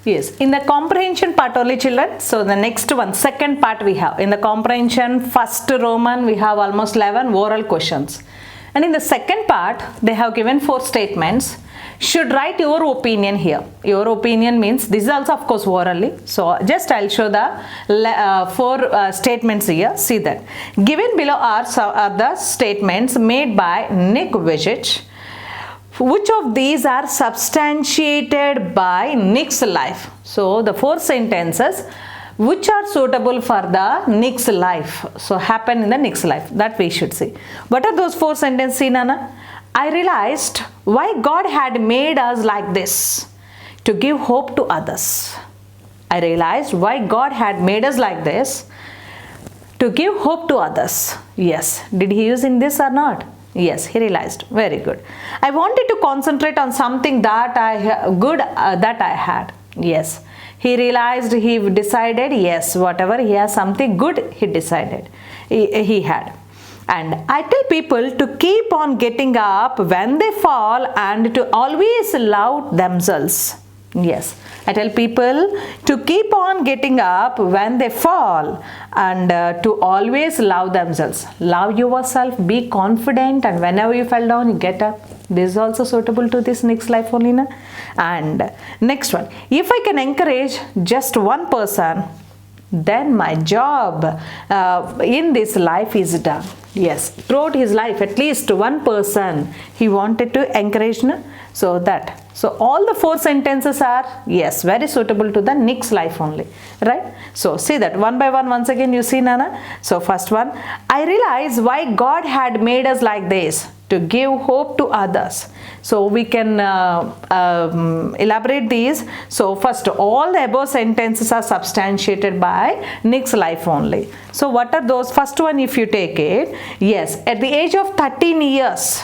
Yes, in the comprehension part only, children. So the next one, second part we have. In the comprehension, first Roman, we have almost 11 oral questions. And in the second part, they have given 4 statements. Should write your opinion here. Your opinion means, this is also of course orally. So just I'll show the 4 statements here. See that. Given below are the statements made by Nick Vujicic. Which of these are substantiated by Nick's life? So the 4 sentences which are suitable for the Nick's life. So happen in the Nick's life, that we should see. What are those 4 sentences, Nana? I realized why God had made us like this, to give hope to others. I realized why God had made us like this, to give hope to others. Yes. Did he use in this or not? Yes, he realized. Very good. I wanted to concentrate on something that that I had. Yes. He realized, he decided, yes, whatever he has something good, he decided. He had. And I tell people to keep on getting up when they fall and to always love themselves. Yes, I tell people to keep on getting up when they fall and to always love themselves. Love yourself, be confident, and whenever you fell down, you get up. This is also suitable to this Nick's life only. Na? And next one, if I can encourage just one person, then my job in this life is done. Yes, throughout his life, at least one person he wanted to encourage. Na? So all the 4 sentences are, yes, very suitable to the Nick's life only, right? So see that one by one, once again you see, Nana. So first one, I realize why God had made us like this, to give hope to others. So we can elaborate these. So first, all the above sentences are substantiated by Nick's life only. So what are those? First one, if you take it, yes, at the age of 13 years,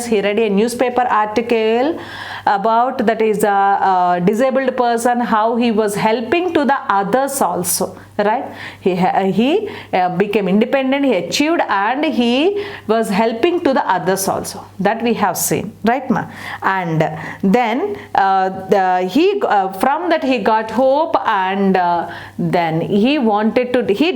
he read a newspaper article about, that is a disabled person, how he was helping to the others also, right? He became independent, he achieved, and he was helping to the others also. That we have seen, right, ma? And then from that he got hope, and then he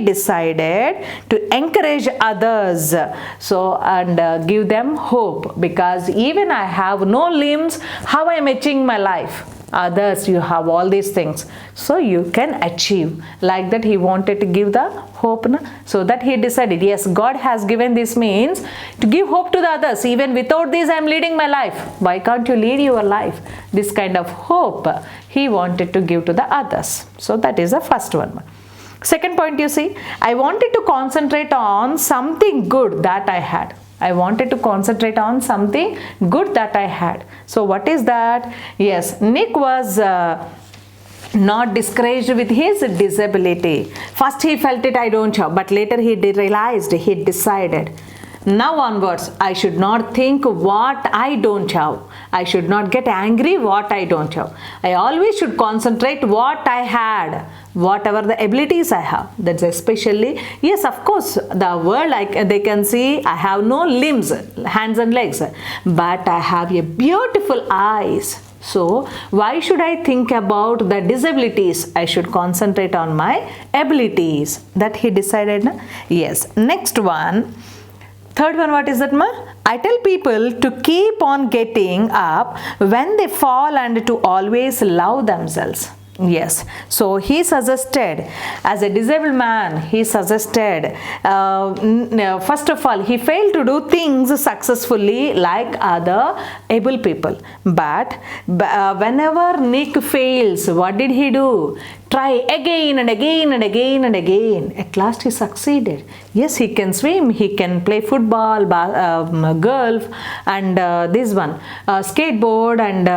decided to encourage others, so and give them hope, because even I have no limbs, how I am achieving my life? Others, you have all these things, so you can achieve. Like that he wanted to give the hope, na? So that he decided, yes, God has given this means to give hope to the others. Even without this I am leading my life, why can't you lead your life? This kind of hope he wanted to give to the others. So that is the first one. Second point, you see, I wanted to concentrate on something good that I had. I wanted to concentrate on something good that I had. So what is that? Yes, Nick was not discouraged with his disability. First he felt it, I don't have, but later he realized, he decided, now onwards, I should not think what I don't have. I should not get angry what I don't have. I always should concentrate what I had, whatever the abilities I have. That's especially, yes, of course, the world, they can see I have no limbs, hands and legs, but I have a beautiful eyes. So why should I think about the disabilities? I should concentrate on my abilities. That he decided, na? Yes. Next one. Third one, what is that, ma? I tell people to keep on getting up when they fall and to always love themselves. Yes, so he suggested, as a disabled man, he suggested, first of all, he failed to do things successfully like other able people. But whenever Nick fails, what did he do? Try again and again and again and again. At last he succeeded. Yes, he can swim, he can play football, golf, and this one, skateboard, and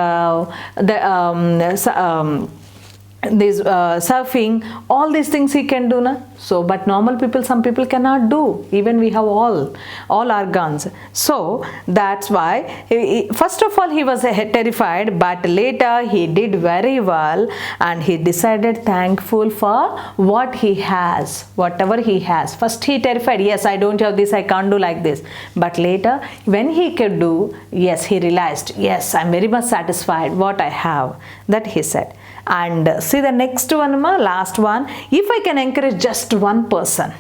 this surfing, all these things he can do na. So but normal people, some people cannot do, even we have all organs. So that's why first of all he was terrified, but later he did very well, and he decided thankful for what he has, whatever he has. First he terrified, yes, I don't have this, I can't do like this, but later when he could do, yes, he realized, yes, I'm very much satisfied what I have, that he said. And see the next one, last one. If I can encourage just one person,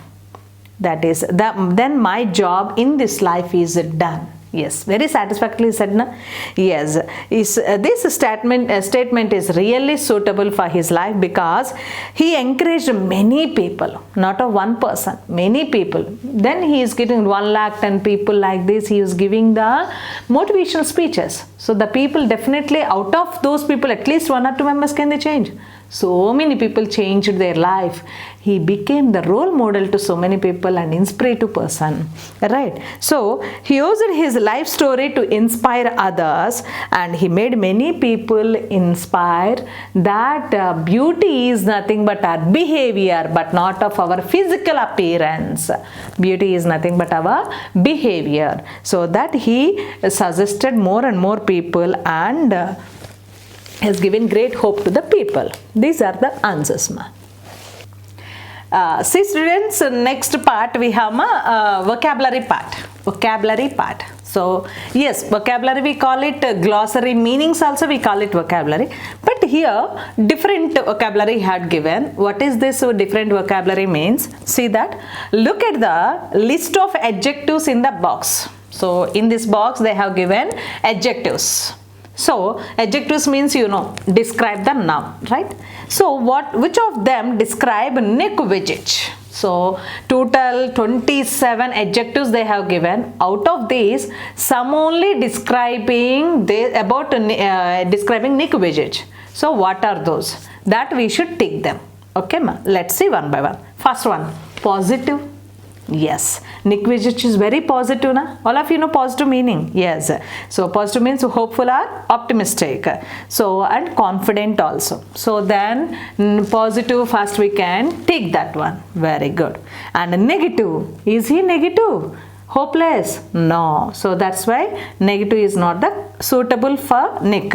that is then my job in this life is done. Yes, very satisfactorily said, na? Yes, this statement is really suitable for his life, because he encouraged many people, not of one person, many people. Then he is getting 110 people like this. He is giving the motivational speeches. So the people definitely, out of those people, at least 1 or 2 members can they change. So many people changed their life. He became the role model to so many people and inspirative person, right? So he used his life story to inspire others, and he made many people inspire that beauty is nothing but our behavior, but not of our physical appearance. Beauty is nothing but our behavior. So that he suggested more and more people, and has given great hope to the people. These are the answers, ma. See students, next part we have vocabulary part. Vocabulary part. So yes, vocabulary we call it glossary, meanings also we call it vocabulary. But here different vocabulary had given. What is this different vocabulary means? See that. Look at the list of adjectives in the box. So in this box they have given adjectives. So adjectives means, you know, describe the noun, right? So which of them describe Nick Vujicic? So total 27 adjectives they have given. Out of these, some only describing describing Nick Vujicic. So what are those? That we should take them. Okay, ma. Let's see one by one. First one, positive. Yes, Nick Vujicic is very positive, na? All of you know positive meaning. Yes, so positive means hopeful or optimistic. So and confident also. So then positive, first we can take that one. Very good. And negative, is he negative? Hopeless? No. So that's why negative is not the suitable for Nick.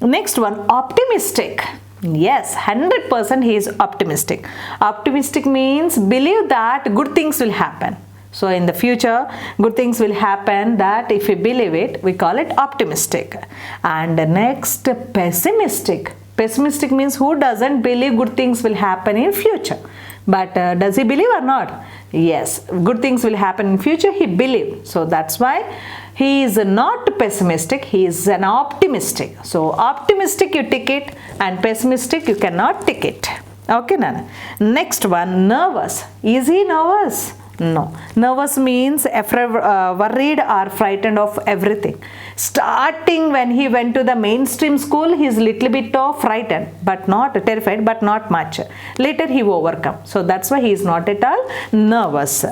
Next one, optimistic. Yes, 100% he is optimistic. Optimistic means believe that good things will happen. So in the future, good things will happen, that if we believe it, we call it optimistic. And next, pessimistic. Pessimistic means who doesn't believe good things will happen in future. But does he believe or not? Yes, good things will happen in future, he believes. So that's why he is not pessimistic, he is an optimistic. So optimistic you tick it, and pessimistic you cannot tick it. Okay, Nana. Next one, nervous. Is he nervous? No. Nervous means worried or frightened of everything. Starting when he went to the mainstream school, he is little bit of frightened, but not terrified, but not much. Later he overcome. So that's why he is not at all nervous.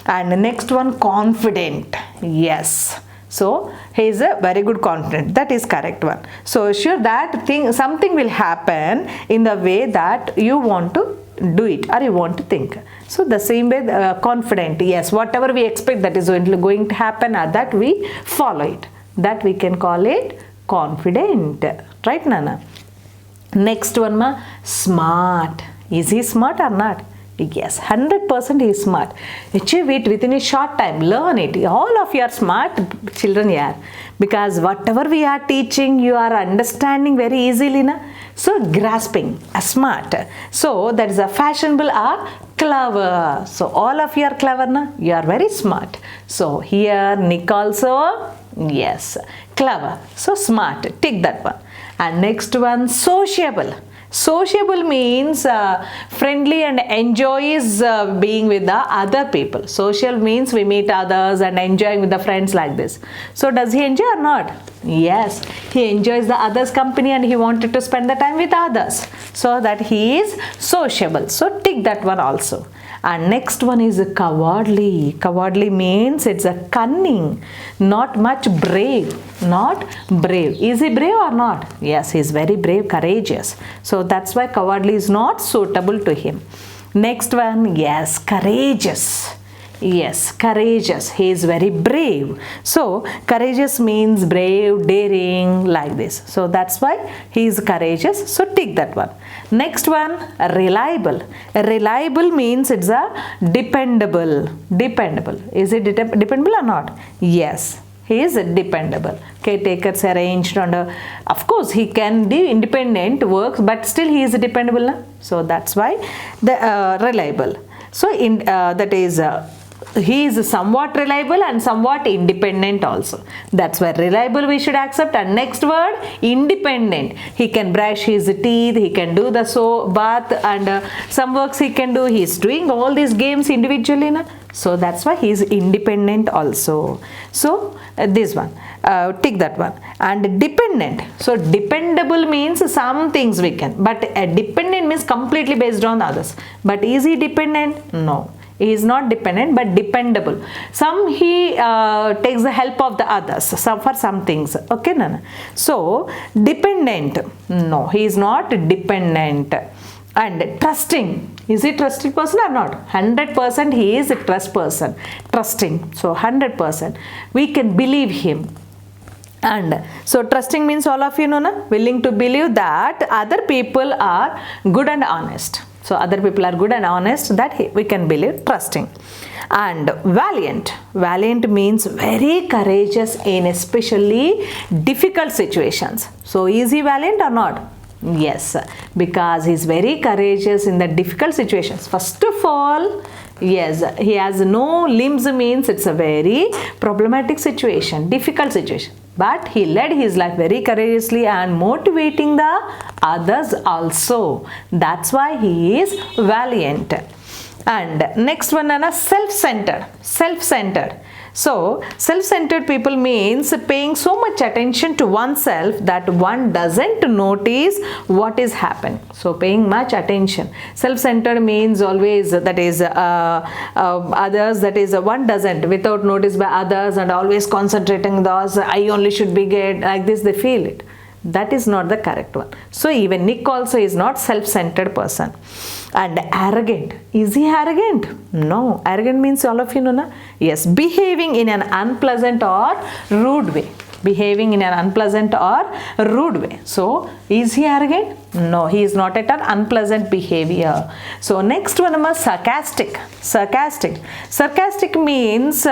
And the next one, confident. Yes. So he is a very good confident. That is correct one. So sure that something will happen in the way that you want to do it or you want to think. So the same way, confident. Yes, whatever we expect that is going to happen, or that we follow it. That we can call it confident. Right, Nana? Next one, ma, smart. Is he smart or not? Yes, 100% he is smart. Achieve it within a short time. Learn it. All of you are smart children here. Because whatever we are teaching, you are understanding very easily. Na? So grasping, smart. So that is a fashionable or clever. So all of you are clever. Na? You are very smart. So here Nick also, yes, clever. So smart. Take that one. And next one, sociable. Sociable means friendly and enjoys being with the other people. Social means we meet others and enjoying with the friends like this. So does he enjoy or not? Yes, he enjoys the others' company and he wanted to spend the time with others. So that he is sociable. So tick that one also. And next one is cowardly. Cowardly means it's a cunning, not much brave. Not brave. Is he brave or not? Yes, he is very brave, courageous. So that's why cowardly is not suitable to him. Next one, yes, courageous. Yes, courageous. He is very brave. So, courageous means brave, daring, like this. So, that's why he is courageous. So, tick that one. Next one, reliable. Reliable means it's a dependable. Dependable. Is it dependable or not? Yes. He is dependable. Caretakers arranged under. Of course, he can do independent works, but still he is dependable. Na? So that's why the reliable. So that is. He is somewhat reliable and somewhat independent also. That's why reliable we should accept. And next word, independent. He can brush his teeth, he can do the bath, and some works he can do. He is doing all these games individually. Na? So that's why he is independent also. So this one, tick that one. And dependent. So dependable means some things we can. But dependent means completely based on others. But is he dependent? No. He is not dependent but dependable. Some he takes the help of the others for some things. Okay, Nana? So dependent. No, he is not dependent. And trusting. Is he trusted person or not? 100% he is a trust person. Trusting. So 100%. We can believe him. And so trusting means all of you know, na? Willing to believe that other people are good and honest. So other people are good and honest, that we can believe. Trusting. And valiant. Valiant means very courageous in especially difficult situations. So is he valiant or not? Yes, because he is very courageous in the difficult situations. First of all, yes, he has no limbs means it's a very problematic situation, difficult situation. But he led his life very courageously and motivating the others also. That's why he is valiant. And next one, Anna, self-centered. Self-centered. So, self-centered people means paying so much attention to oneself that one doesn't notice what is happening. So, paying much attention. Self-centered means always that is others, that is one doesn't without notice by others and always concentrating those, I only should be good, like this they feel it. That is not the correct one. So, even Nick also is not self-centered person. And arrogant. Is he arrogant? No. Arrogant means all of you know, na? Yes. Behaving in an unpleasant or rude way. Behaving in an unpleasant or rude way. So, is he arrogant? No, he is not at an unpleasant behavior. So, next one is sarcastic. Sarcastic. Sarcastic means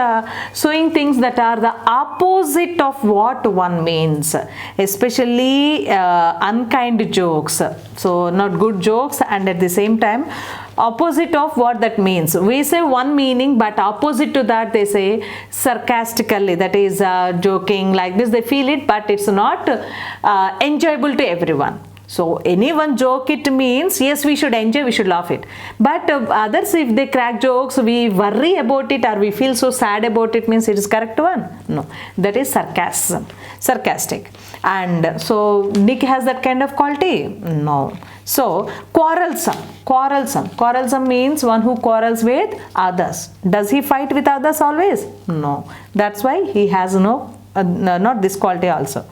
showing things that are the opposite of what one means. Especially unkind jokes. So, not good jokes, and at the same time, opposite of what that means. We say one meaning, but opposite to that they say sarcastically, that is joking like this, they feel it, but it's not enjoyable to everyone. So anyone joke it means yes, we should enjoy, we should laugh it, but others if they crack jokes we worry about it or we feel so sad about it means it is correct one? No, that is sarcasm, sarcastic. And so Nick has that kind of quality? No. So quarrelsome. Quarrelsome. Quarrelsome means one who quarrels with others. Does he fight with others always? No. That's why he has not this quality also.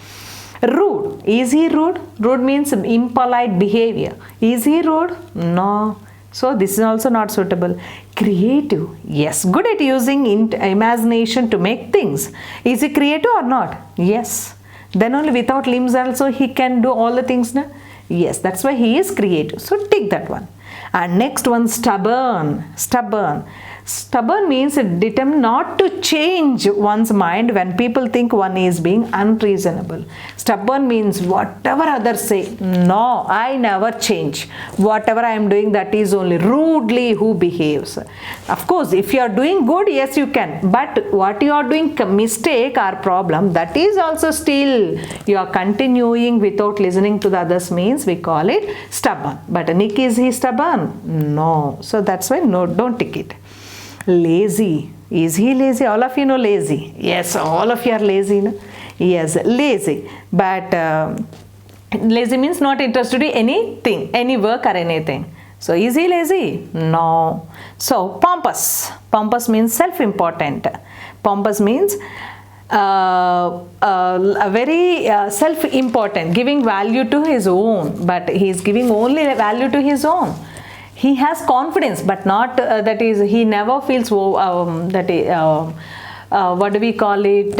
Rude. Is he rude? Rude means impolite behavior. Is he rude? No. So this is also not suitable. Creative. Yes. Good at using imagination to make things. Is he creative or not? Yes. Then only without limbs also he can do all the things. Na? Yes. That's why he is creative. So take that one. And next one, stubborn. Stubborn. Stubborn means determined not to change one's mind when people think one is being unreasonable. Stubborn means whatever others say, no, I never change. Whatever I am doing, that is only rudely who behaves. Of course, if you are doing good, yes, you can. But what you are doing mistake or problem, that is also still you are continuing without listening to the others means we call it stubborn. But Nick, is he stubborn? No. So that's why no, don't tick it. Lazy. Is he lazy? All of you know lazy. Yes, all of you are lazy. No? Yes, lazy. But lazy means not interested in anything, any work or anything. So is he lazy? No. So pompous. Pompous means self-important. Pompous means a very self-important, giving value to his own, but he is giving only value to his own. He has confidence, but not that is, he never feels that is, what do we call it,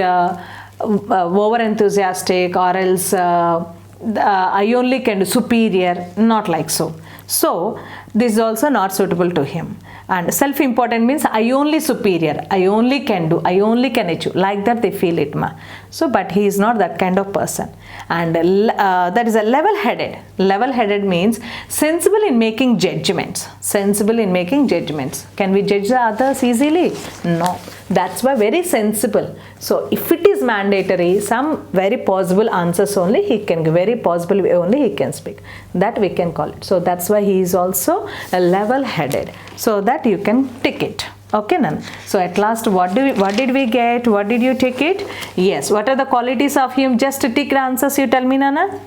over enthusiastic, or else I only can do, superior, not like so. So this is also not suitable to him. And self-important means I only superior, I only can do, I only can achieve, like that they feel it ma. So but he is not that kind of person. And that is a level-headed. Level-headed means sensible in making judgments. Sensible in making judgments. Can we judge the others easily? No. That's why very sensible. So if it is mandatory, some very possible answers only he can give, very possible way only he can speak. That we can call it. So that's why he is also a level-headed. So that you can tick it. Okay, Nan. So at last, what did we get? What did you take it? Yes. What are the qualities of him? Just tick the answers. You tell me, Nana.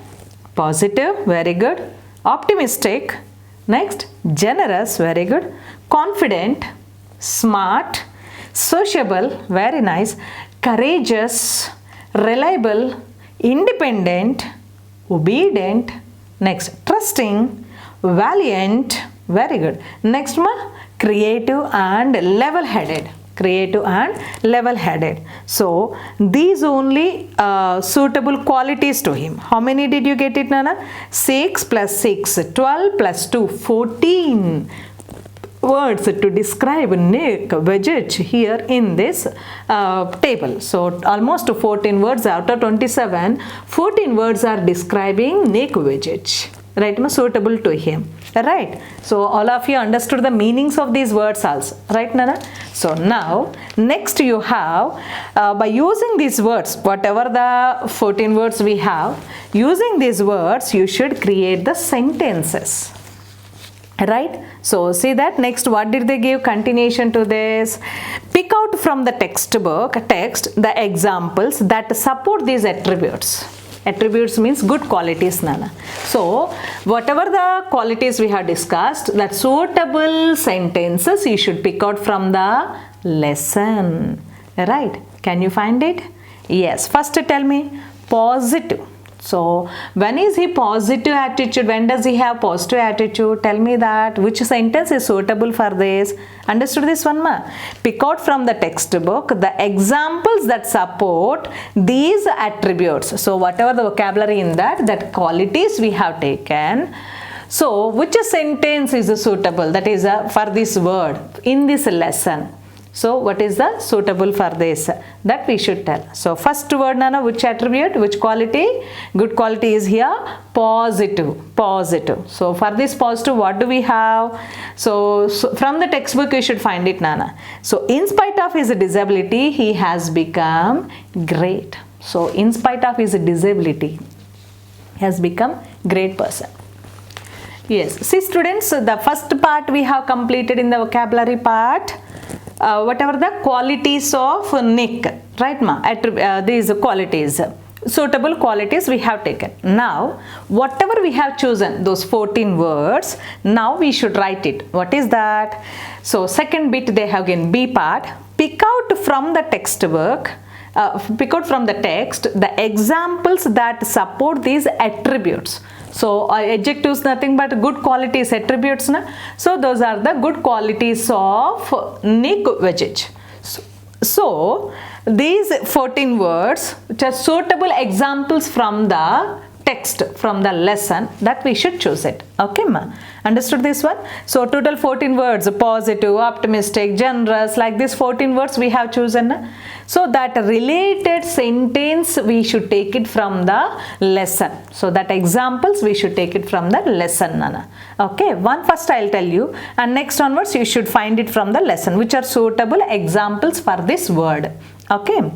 Positive. Very good. Optimistic. Next. Generous. Very good. Confident. Smart. Sociable. Very nice. Courageous. Reliable. Independent. Obedient. Next. Trusting. Valiant. Very good. Next one, creative and level-headed. Creative and level-headed. So these only suitable qualities to him. How many did you get it, Nana? 6 plus 6, 12 plus 2, 14 words to describe Nick Vujicic here in this table. So almost 14 words out of 27, 14 words are describing Nick Vujicic. Right, suitable to him. Right. So all of you understood the meanings of these words also. Right, Nana? So now, next you have, by using these words, whatever the 14 words we have, using these words, you should create the sentences. Right? So see that next, what did they give continuation to this? Pick out from the text the examples that support these attributes. Attributes means good qualities, Nana. So whatever the qualities we have discussed, that suitable sentences you should pick out from the lesson. Right? Can you find it? Yes. First tell me, positive. So when is he positive attitude? When does he have positive attitude? Tell me that. Which sentence is suitable for this? Understood this one, ma? Pick out from the textbook the examples that support these attributes. So whatever the vocabulary in that qualities we have taken. So which sentence is suitable? That is for this word in this lesson. So what is the suitable for this? That we should tell. So first word, Nana, which attribute, which quality? Good quality is here, positive. Positive. So for this positive, what do we have? So from the textbook you should find it, Nana. So in spite of his disability, he has become great. So in spite of his disability, he has become great person. Yes. See students, the first part we have completed in the vocabulary part. Whatever the qualities of Nick, right ma? These qualities, suitable qualities we have taken. Now, whatever we have chosen, those 14 words, now we should write it. What is that? So, second bit they have given B part. Pick out from the textbook, pick out from the text the examples that support these attributes. So adjectives nothing but good qualities, attributes na. So those are the good qualities of Nick Vujicic. So these 14 words which are suitable examples from the text, from the lesson, that we should choose it. Okay ma? Understood this one? So total 14 words, positive, optimistic, generous, like this 14 words we have chosen. Na? So that related sentence we should take it from the lesson. So that examples we should take it from the lesson, Nana. Okay, one first I'll tell you, and next onwards you should find it from the lesson, which are suitable examples for this word. Okay,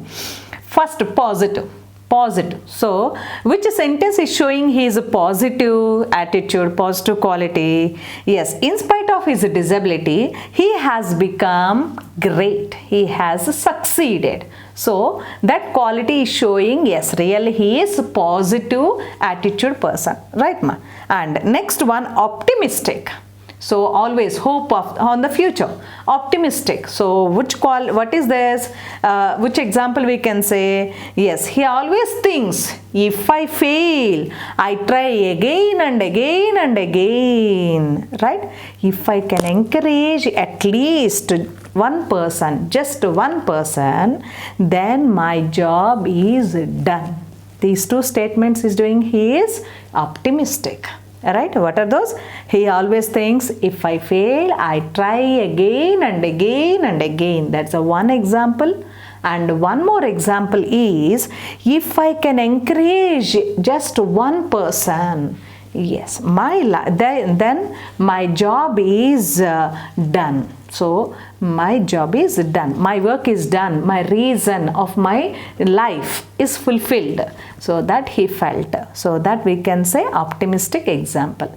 first positive. Positive. So, which sentence is showing his positive attitude, positive quality? Yes, in spite of his disability, he has become great. He has succeeded. So, that quality is showing, yes, really he is a positive attitude person. Right, ma? And next one, optimistic. So always hope on the future. Optimistic. So what is this? Which example we can say? Yes, he always thinks, if I fail, I try again and again and again. Right? If I can encourage at least one person, just one person, then my job is done. These two statements is doing, he is optimistic. Right? What are those? He always thinks, if I fail, I try again and again and again. That's a one example. And one more example is, if I can encourage just one person, yes, then my job is done. So my job is done, my work is done, my reason of my life is fulfilled. So that he felt. So that we can say optimistic example.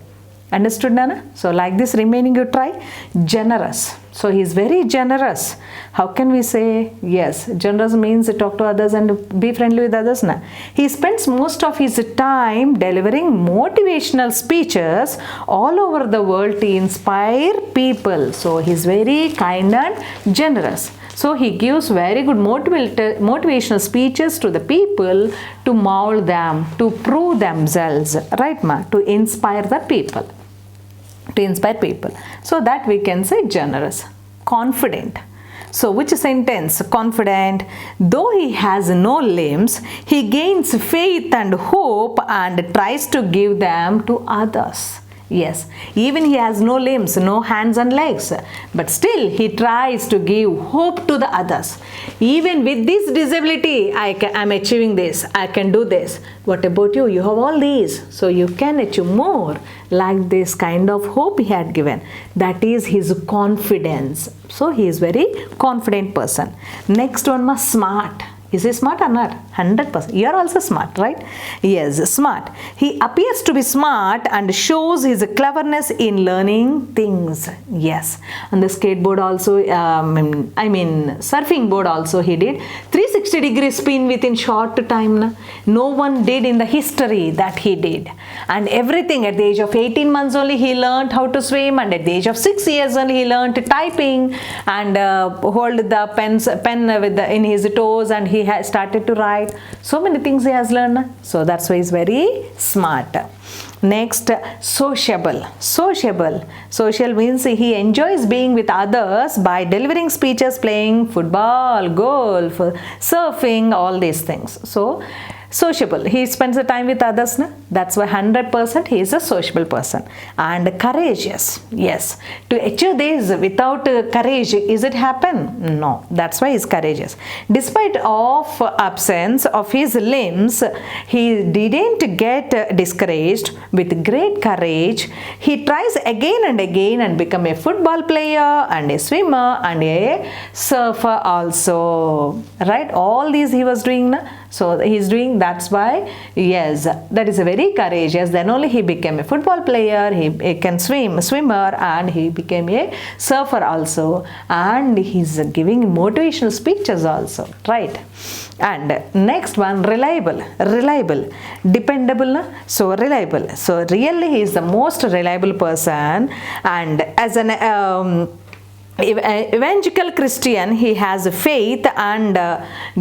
Understood, Nana? So like this remaining you try. Generous. So he is very generous. How can we say? Yes, generous means talk to others and be friendly with others. Na? He spends most of his time delivering motivational speeches all over the world to inspire people. So he is very kind and generous. So he gives very good motivational speeches to the people to mold them, to prove themselves, right, ma? To inspire the people. To inspire people. So that we can say generous. Confident. So which sentence? Confident. Though he has no limbs, he gains faith and hope and tries to give them to others. Yes, even he has no limbs, no hands and legs, but still he tries to give hope to the others. Even with this disability, I am achieving this, I can do this. What about you? You have all these, so you can achieve more. Like this kind of hope he had given. That is his confidence. So he is very confident person. Next one was smart. Is he smart or not? 100%. You are also smart, right? Yes, smart. He appears to be smart and shows his cleverness in learning things. Yes. On the skateboard also, surfing board also he did 360-degree spin within short time. No one did in the history that he did. And everything at the age of 18 months only he learned how to swim, and at the age of 6 years only he learned typing and hold the pen with in his toes, and he has started to write. So many things he has learned. So that's why he's very smart. Next, sociable. Sociable. Social means he enjoys being with others by delivering speeches, playing football, golf, surfing, all these things. So sociable. He spends the time with others. Na? That's why 100% he is a sociable person. And courageous. Yes. To achieve this without courage, is it happen? No. That's why he is courageous. Despite of absence of his limbs, he didn't get discouraged. With great courage, he tries again and again and become a football player and a swimmer and a surfer also. Right? All these he was doing. Na? So he is doing, that's why, yes, that is a very courageous. Then only he became a football player, he can swimmer, and he became a surfer also. And he's giving motivational speeches also, right? And next one, reliable. Reliable. Dependable. Na? So reliable. So really he is the most reliable person. And as an evangelical Christian, he has faith and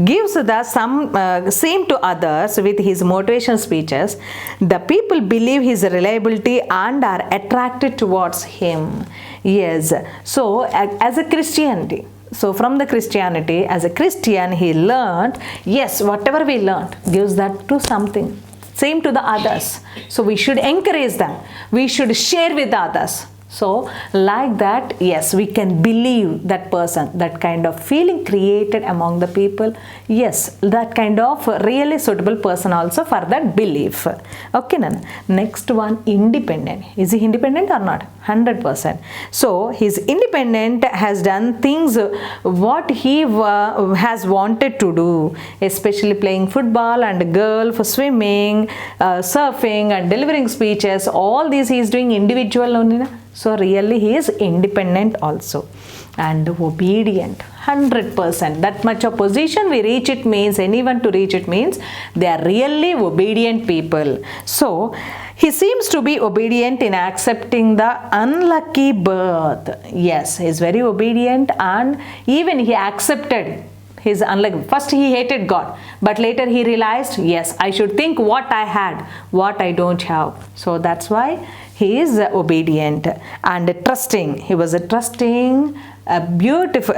gives the same to others with his motivation speeches. The people believe his reliability and are attracted towards him. Yes. So as a Christianity, so from the Christianity, as a Christian, he learned, yes, whatever we learned, gives that to something. Same to the others. So we should encourage them. We should share with others. So like that, yes, we can believe that person, that kind of feeling created among the people. Yes, that kind of really suitable person also for that belief. Okay, Nana. Next one, independent. Is he independent or not? 100%. So he's independent, has done things what he has wanted to do, especially playing football and golf, swimming, surfing and delivering speeches. All these he is doing individual only. So really he is independent also. And obedient, 100%. That much of position we reach it means, anyone to reach it means they are really obedient people. So He seems to be obedient in accepting the unlucky birth. Yes, he is very obedient, and even he accepted his unlucky. First he hated God, but later he realized, yes, I should think what I had, what I don't have. So that's why he is obedient and trusting. He was a trusting, a beautiful,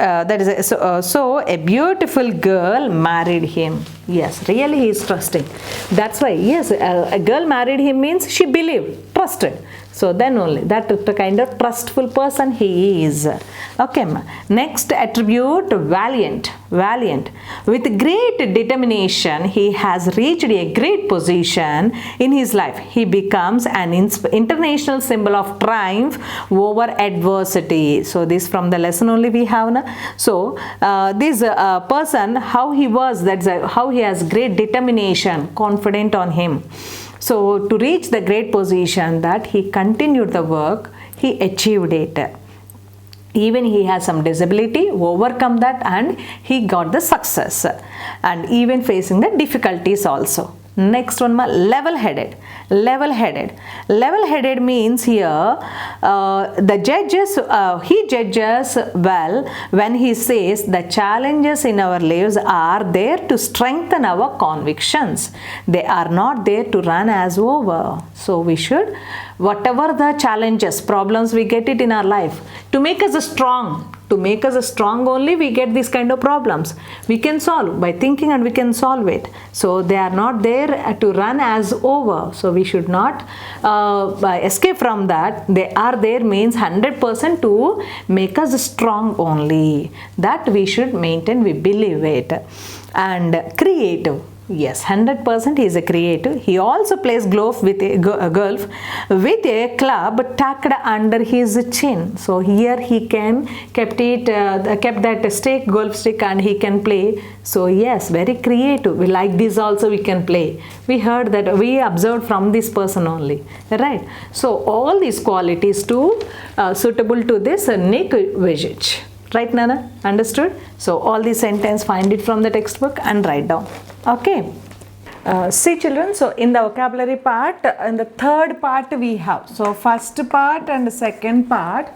so a beautiful girl married him. Yes, really he is trusting. That's why, yes, a girl married him means she believed, trusted. So then only that the kind of trustful person he is. Okay, next attribute, valiant. Valiant. With great determination, he has reached a great position in his life. He becomes an international symbol of triumph over adversity. So this from the lesson only we have. So this person, how he was, that's how he has great determination, confident on him. So to reach the great position, that he continued the work, he achieved it. Even he has some disability, overcome that, and he got the success, and even facing the difficulties also. Next one, level-headed. Level-headed. Level-headed means here the judges, he judges well when he says the challenges in our lives are there to strengthen our convictions. They are not there to run us over. So we should, whatever the challenges, problems we get it in our life, to make us strong. To make us strong only we get these kind of problems. We can solve by thinking, and we can solve it. So they are not there to run us over. So we should not escape from that. They are there means 100% to make us strong only. That we should maintain, we believe it. And creative. Yes, 100% he is a creative. He also plays golf with a club tucked under his chin. So here he can kept that stick, golf stick, and he can play. So yes, very creative. We like this also we can play. We heard that, we observed from this person only, right? So all these qualities too suitable to this Nick Vujicic. Right, Nana? Understood? So all these sentence, find it from the textbook and write down. Okay. See children, so in the vocabulary part, in the third part we have. So first part and second part,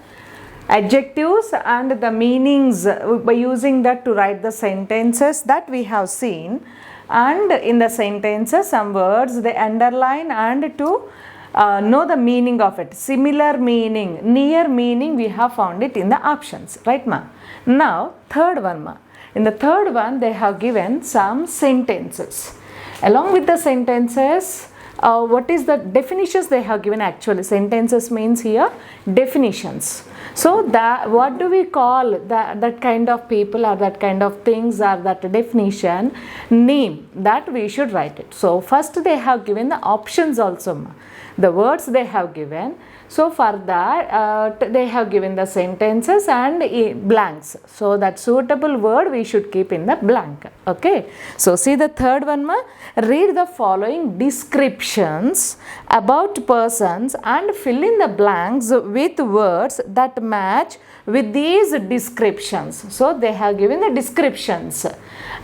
adjectives and the meanings, by using that to write the sentences that we have seen. And in the sentences, some words they underline and to know the meaning of it. Similar meaning, near meaning, we have found it in the options, right ma? Now third one ma. In the third one they have given some sentences. Along with the sentences, what is the definitions they have given? Actually sentences means here definitions. So that, what do we call that kind of people or that kind of things or that definition? Name, that we should write it. So first they have given the options also ma. The words they have given. So for that they have given the sentences and blanks. So that suitable word we should keep in the blank. Okay. So see the third one ma. Read the following descriptions about persons and fill in the blanks with words that match with these descriptions. So they have given the descriptions,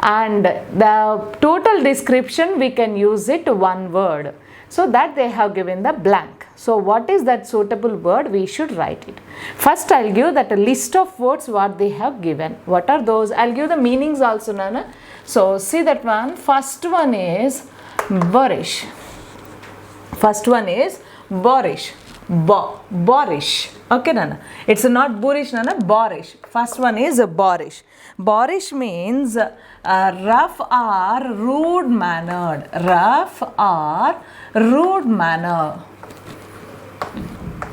and the total description we can use it one word. So that they have given the blank. So what is that suitable word? We should write it. First I'll give that a list of words what they have given. What are those? I'll give the meanings also, Nana. So see that one. First one is boorish. First one is boorish. Boorish. Okay, Nana. It's not boorish, Nana. Boorish. First one is boorish. Boorish means rough or rude mannered. Rough or rude manner.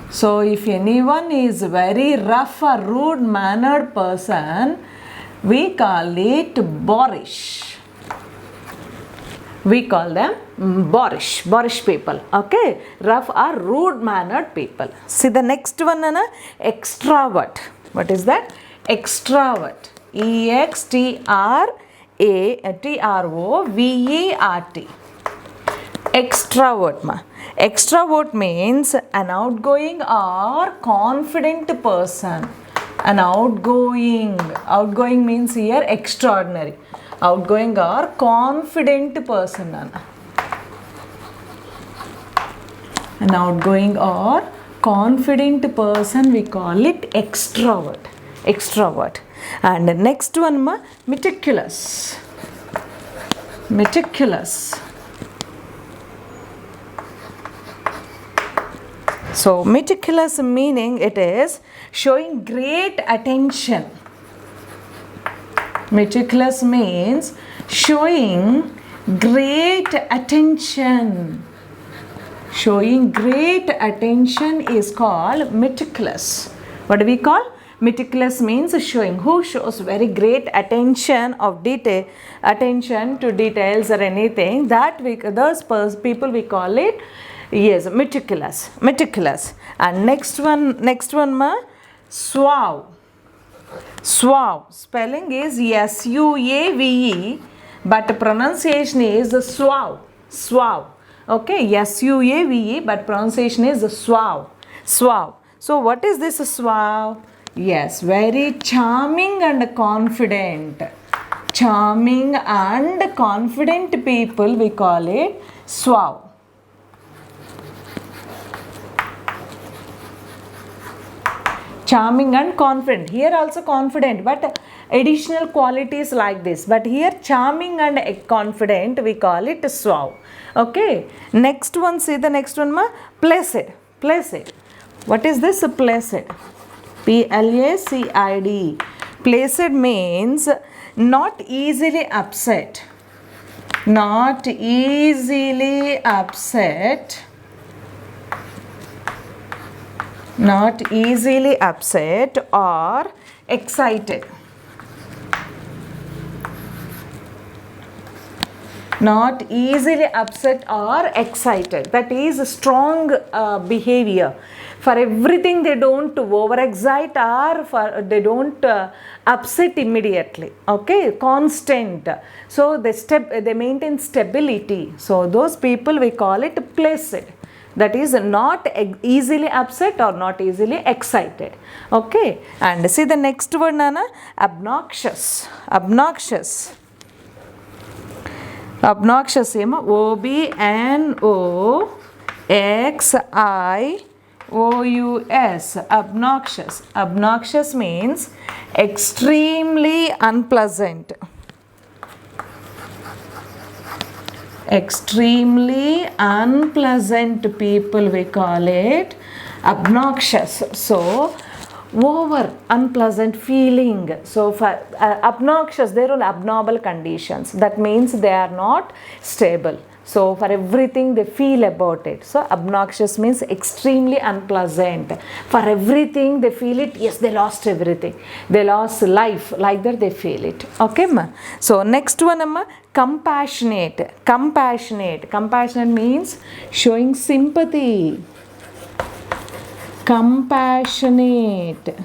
So if anyone is very rough or rude mannered person, we call it boorish. We call them boorish people. Okay, rough or rude mannered people. See the next one, Nana. Extrovert. What is that? Extrovert. E-X-T-R-A-T-R-O-V-E-R-T. Extrovert ma. Extrovert means an outgoing or confident person. An outgoing means here extraordinary. Outgoing or confident person, Nana. An outgoing or confident person, we call it extrovert. Extrovert. And the next one, meticulous. Meticulous. So meticulous meaning it is showing great attention. Meticulous means showing great attention. Showing great attention is called meticulous. What do we call? Meticulous means showing. Who shows very great attention of detail, attention to details or anything, that those people we call it, yes, meticulous. Meticulous. And next one, suave. Suave. Spelling is S-U-A-V-E, but pronunciation is suave. Suave. Okay, S-U-A-V-E, but pronunciation is suave. Suave. So what is this suave? Yes, very charming and confident. Charming and confident people, we call it suave. Charming and confident. Here also confident, but additional qualities like this. But here charming and confident, we call it suave. Okay. Next one, see the next one, placid. Placid. What is this? Placid. P-L-A-C-I-D. Placid means not easily upset. Not easily upset. Not easily upset or excited. Not easily upset or excited. That is a strong behavior. For everything they don't overexcite or they don't upset immediately. Okay, constant. So they maintain stability. So those people we call it placid. That is not easily upset or not easily excited. Okay, and see the next one, Nana, obnoxious. Obnoxious. Obnoxious, O-B-N-O-X-I-O-U-S. Obnoxious. Obnoxious means extremely unpleasant. Extremely unpleasant people, we call it obnoxious. So over unpleasant feeling. So for obnoxious, they are abnormal conditions. That means they are not stable. So for everything they feel about it. So obnoxious means extremely unpleasant. For everything they feel it, yes, they lost everything. They lost life. Like that they feel it. Okay, ma? So next one, ma, compassionate. Compassionate. Compassionate means showing sympathy. Compassionate.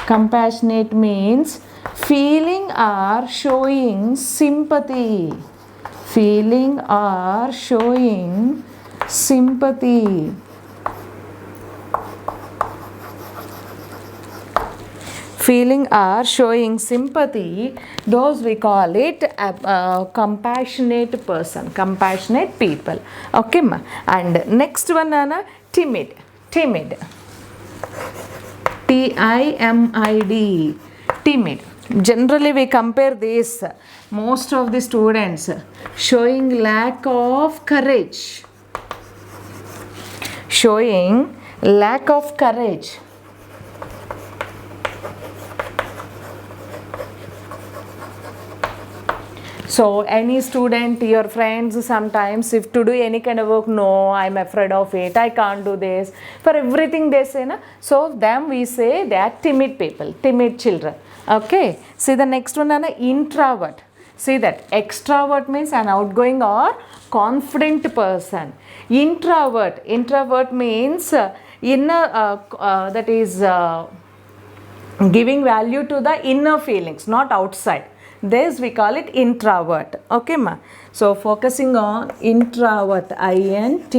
Compassionate means feeling or showing sympathy. Feeling or showing sympathy. Feeling or showing sympathy, those we call it compassionate person, compassionate people. Okay, ma? And next one, Nana, timid. Timid. T-I-M-I-D. Timid. Generally we compare this, most of the students showing lack of courage. Showing lack of courage. So any student, your friends, sometimes if to do any kind of work, no, I'm afraid of it, I can't do this. For everything they say, na? So them we say they are timid people, timid children. Okay. See the next one, Anna, introvert. See that extrovert means an outgoing or confident person. Introvert. Introvert means inner, that is giving value to the inner feelings, not outside. This we call it introvert. Okay, ma? So focusing on introvert, I-N-T-R-O-V-E-R-T.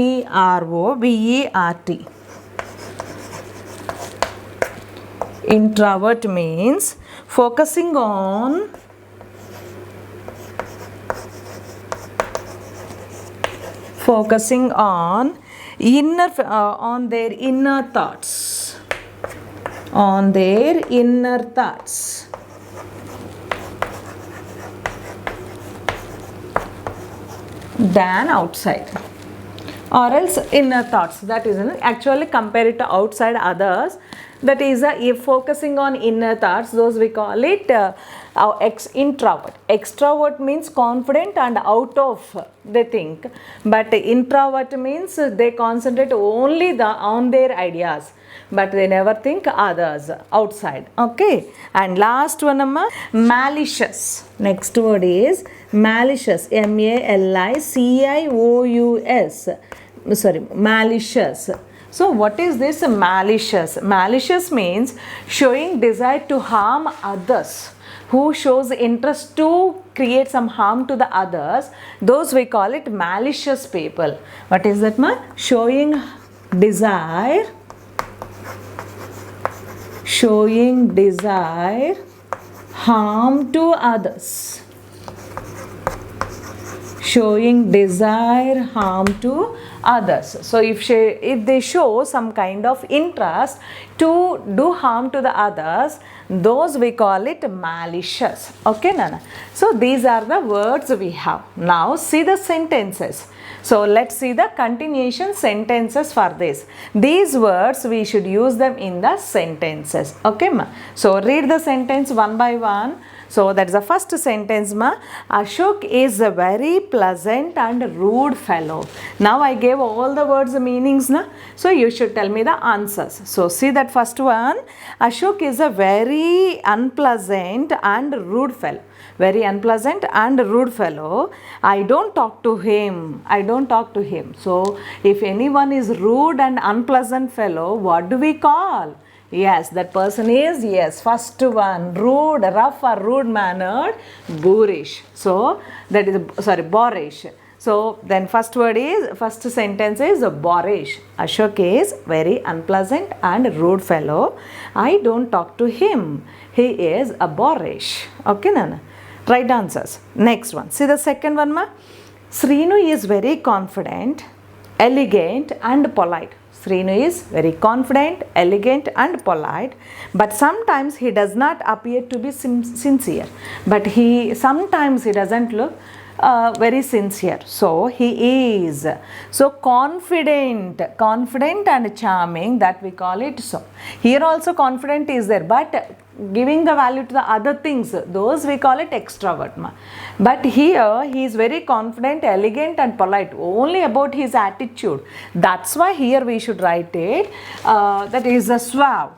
Introvert means focusing on on their inner thoughts. On their inner thoughts. Than outside. Or else inner thoughts, that is actually compare it to outside others, that is if focusing on inner thoughts, those we call it introvert. Extrovert means confident and out of they think, but introvert means they concentrate only on their ideas, but they never think others outside. Okay, and last one, malicious. Next word is malicious. malicious. Malicious. So what is this malicious? Malicious means showing desire to harm others. Who shows interest to create some harm to the others, those we call it malicious people. What is that, ma? Showing desire harm to others. Showing desire harm to others. So if they show some kind of interest to do harm to the others, those we call it malicious. Okay, Nana? So these are the words we have. Now see the sentences. So let's see the continuation sentences for this. These words we should use them in the sentences. Okay, ma? So read the sentence one by one. So that's the first sentence, ma. Ashok is a very pleasant and rude fellow. Now I gave all the words meanings, na? So you should tell me the answers. So see that first one. Ashok is a very unpleasant and rude fellow. Very unpleasant and rude fellow. I don't talk to him. So if anyone is rude and unpleasant fellow, what do we call? Yes, that person is, yes, first one, rude, rough or rude mannered, boorish. So that is, boorish. So then first sentence is boorish. Ashok is very unpleasant and rude fellow. I don't talk to him. He is a boorish. Okay, Nana? Right answers. Next one. See the second one, ma. Srinu is very confident, elegant and polite. Srinu is very confident, elegant and polite, but sometimes he does not appear to be sincere. But sometimes he doesn't look very sincere. So he is so confident and charming, that we call it so. Here also confident is there, but giving the value to the other things, those we call it extrovert. But here he is very confident, elegant and polite only about his attitude. That's why here we should write it that is a suave.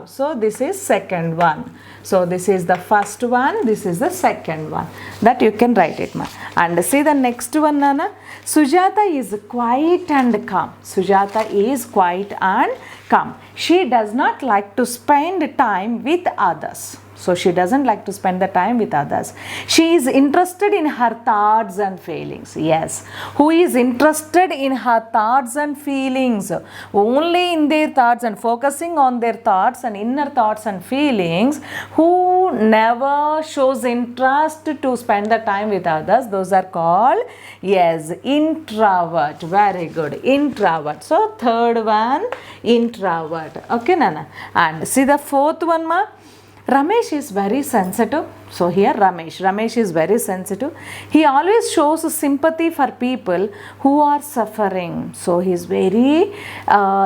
So this is second one. So this is the first one, this is the second one, that you can write it, ma. And see the next one, Nana. Sujata is quiet and calm. Sujata is quiet and calm. She does not like to spend time with others. So she doesn't like to spend the time with others. She is interested in her thoughts and feelings. Yes. Who is interested in her thoughts and feelings? Only in their thoughts and focusing on their thoughts and inner thoughts and feelings. Who never shows interest to spend the time with others. Those are called, yes, introvert. Very good. Introvert. So third one, introvert. Okay, Nana? And see the fourth one, ma. Ramesh is very sensitive. So here Ramesh is very sensitive. He always shows sympathy for people who are suffering. So he is very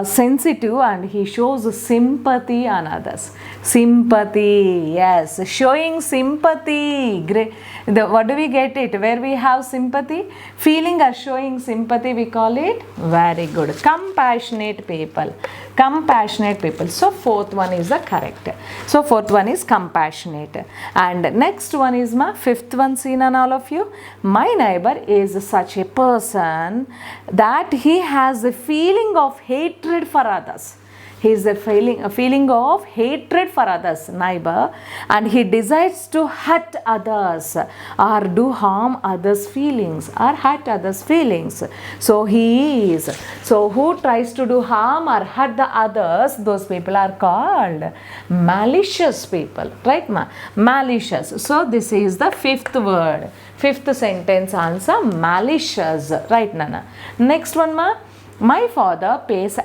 sensitive and he shows sympathy on others. Sympathy, yes, showing sympathy. Great. What do we get it? Where we have sympathy? Feeling or showing sympathy, we call it, very good, compassionate people. Compassionate people. So fourth one is the correct. So fourth one is compassionate. And next one is my fifth one, seen on all of you. My neighbor is such a person that he has a feeling of hatred for others. He is a feeling of hatred for others, neighbor, and he desires to hurt others or do harm others' feelings or hurt others' feelings. So he is. So who tries to do harm or hurt the others, those people are called malicious people. Right, ma? Malicious. So this is the fifth word. Fifth sentence answer, malicious. Right, Nana? Next one, ma. My father pays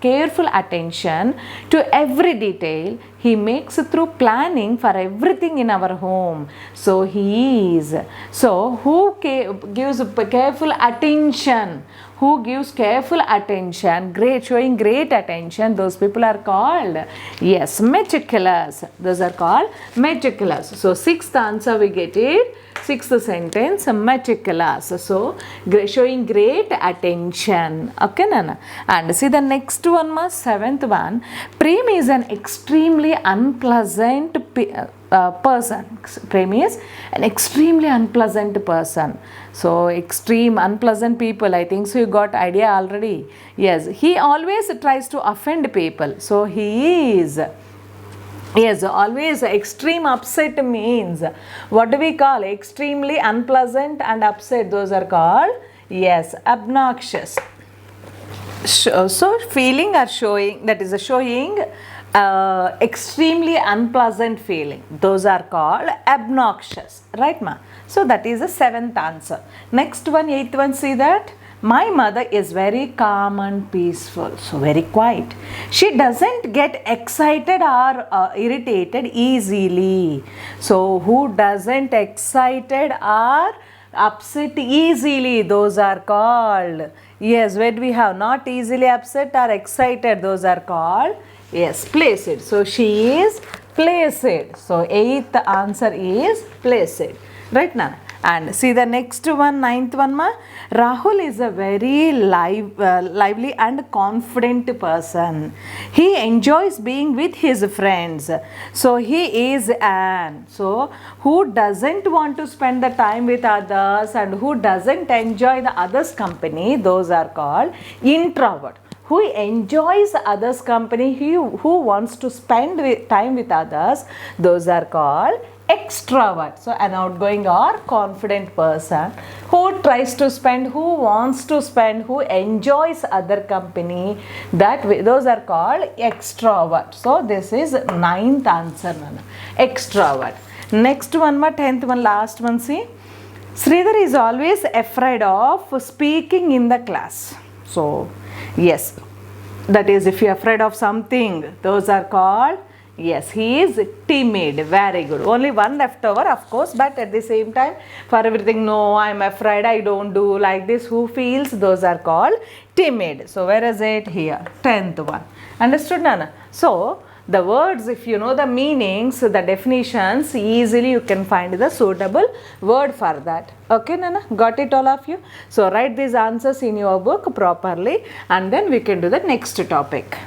careful attention to every detail he makes through planning for everything in our home. So he is. So who gives careful attention? Who gives careful attention, showing great attention, those people are called, yes, meticulous. Those are called meticulous. So sixth answer we get it. Sixth sentence, meticulous. So showing great attention. Okay, Nana. And see the next one, seventh one. Prem is an extremely unpleasant person. Prem is an extremely unpleasant person. So extreme unpleasant people, I think so you got idea already. Yes, he always tries to offend people. So he is, yes, always extreme upset means, what do we call extremely unpleasant and upset? Those are called, yes, obnoxious. So feeling or showing, that is a showing extremely unpleasant feeling, those are called obnoxious, right ma? So that is the seventh answer. Next one, eighth one, see that. My mother is very calm and peaceful, so very quiet. She doesn't get excited or irritated easily. So who doesn't excited or upset easily? Those are called, yes, when we have not easily upset or excited, those are called, yes, placid. So she is placid. So eighth answer is placid, right now. And see the next one, ninth one, ma. Rahul is a very lively and confident person. He enjoys being with his friends. So he is an. So who doesn't want to spend the time with others and who doesn't enjoy the others' company, those are called introvert. Who enjoys others' company, who wants to spend time with others, those are called extrovert. So an outgoing or confident person who tries to spend, who wants to spend, who enjoys other company, those are called extrovert. So this is ninth answer, extrovert. Next one, ma, 10th one, last one, see. Sridhar is always afraid of speaking in the class. So yes, that is if you are afraid of something, those are called, yes, he is timid. Very good. Only one left over, of course, but at the same time, for everything, no, I am afraid, I don't do like this. Who feels? Those are called timid. So where is it? Here, 10th one. Understood, Nana? So the words, if you know the meanings, the definitions, easily you can find the suitable word for that. Okay, Nana? Got it, all of you? So write these answers in your book properly and then we can do the next topic.